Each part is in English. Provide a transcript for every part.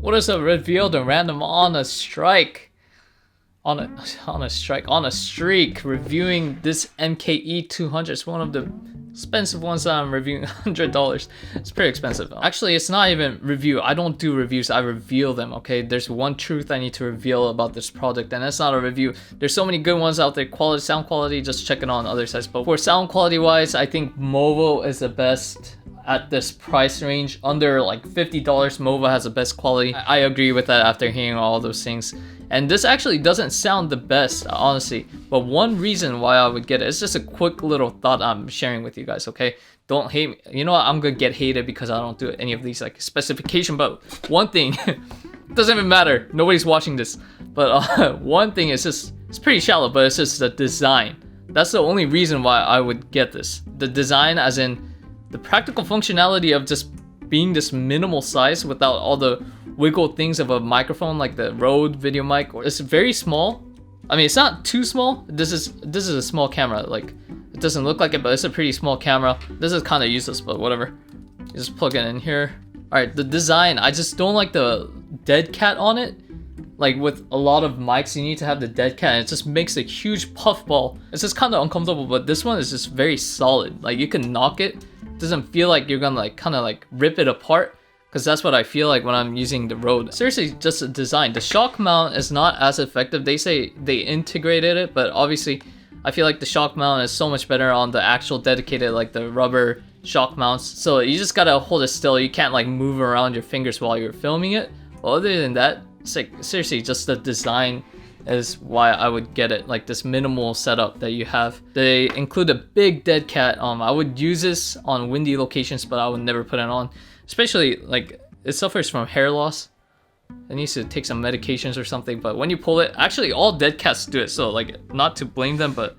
What is a revealed and random on a strike? On a streak, reviewing this MKE 200. It's one of the expensive ones that I'm reviewing. $100. It's pretty expensive. Actually, it's not even review. I don't do reviews. I reveal them. Okay, there's one truth I need to reveal about this product, and that's not a review. There's so many good ones out there. Quality, sound quality, just check it on other sites. But for sound quality wise, I think Movo is the best at this price range. Under like $50, Movo has the best quality. I agree with that after hearing all those things. And this actually doesn't sound the best, honestly. But one reason why I would get it, it's just a quick little thought I'm sharing with you guys, okay? Don't hate me. You know what? I'm gonna get hated because I don't do any of these like specification. But one thing, doesn't even matter. Nobody's watching this. But one thing is just, it's pretty shallow, but it's just the design. That's the only reason why I would get this. The design, as in the practical functionality of just being this minimal size without all the wiggle things of a microphone like the Rode Videomic. It's very small. I mean, it's not too small. This is a small camera. Like, it doesn't look like it, but it's a pretty small camera. This is kind of useless, but whatever. You just plug it in here. All right, the design. I just don't like the dead cat on it. Like with a lot of mics, you need to have the dead cat, and it just makes a huge puffball. It's just kind of uncomfortable, but this one is just very solid. Like, you can knock it. It doesn't feel like you're gonna like kind of like rip it apart. Because that's what I feel like when I'm using the Rode. Seriously, just a design. The shock mount is not as effective. They say they integrated it, but obviously I feel like the shock mount is so much better on the actual dedicated, like the rubber shock mounts. So you just gotta hold it still. You can't like move around your fingers while you're filming it. But other than that, it's like seriously just the design is why I would get it. Like this minimal setup that you have. They include a big dead cat. I would use this on windy locations, but I would never put it on. Especially like it suffers from hair loss. It needs to take some medications or something. But when you pull it, actually all dead cats do it. So like, not to blame them, but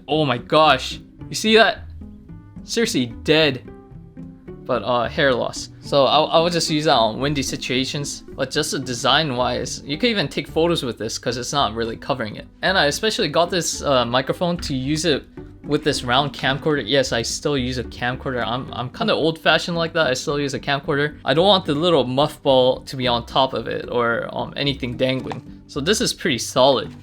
oh my gosh, you see that? Seriously dead. But hair loss. So I would just use that on windy situations. But just design wise, you can even take photos with this because it's not really covering it. And I especially got this microphone to use it with this round camcorder. Yes, I still use a camcorder. I'm kind of old fashioned like that. I still use a camcorder. I don't want the little muff ball to be on top of it or anything dangling. So this is pretty solid.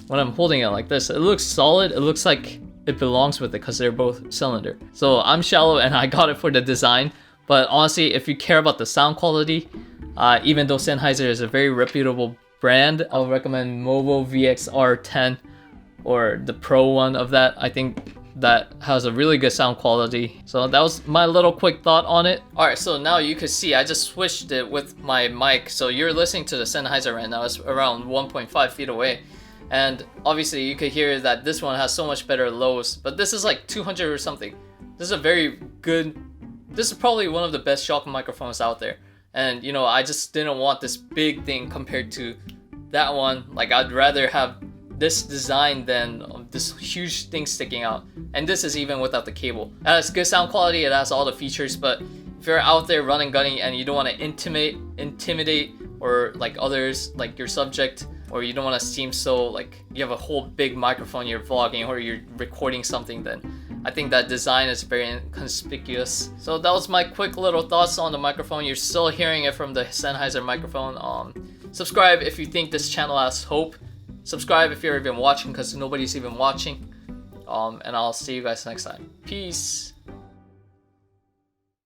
When I'm holding it like this, it looks solid. It looks like it belongs with it because they're both cylinder. So I'm shallow and I got it for the design. But honestly, if you care about the sound quality, even though Sennheiser is a very reputable brand, I would recommend Movo VXR10 or the Pro one of that. I think that has a really good sound quality. So that was my little quick thought on it. Alright, so now you can see I just switched it with my mic. So you're listening to the Sennheiser right now. It's around 1.5 feet away. And obviously you could hear that this one has so much better lows, but this is like 200 or something. This is a very good, this is probably one of the best shock microphones out there. And you know, I just didn't want this big thing compared to that one. Like, I'd rather have this design than this huge thing sticking out. And this is even without the cable. It has good sound quality, it has all the features, but if you're out there running gunning and you don't want to intimidate or like others, like your subject, or you don't want to seem so like you have a whole big microphone, you're vlogging or you're recording something, then I think that design is very inconspicuous. So that was my quick little thoughts on the microphone. You're still hearing it from the Sennheiser microphone. Subscribe if you think this channel has hope. Subscribe if you're even watching, because nobody's even watching. And I'll see you guys next time. Peace.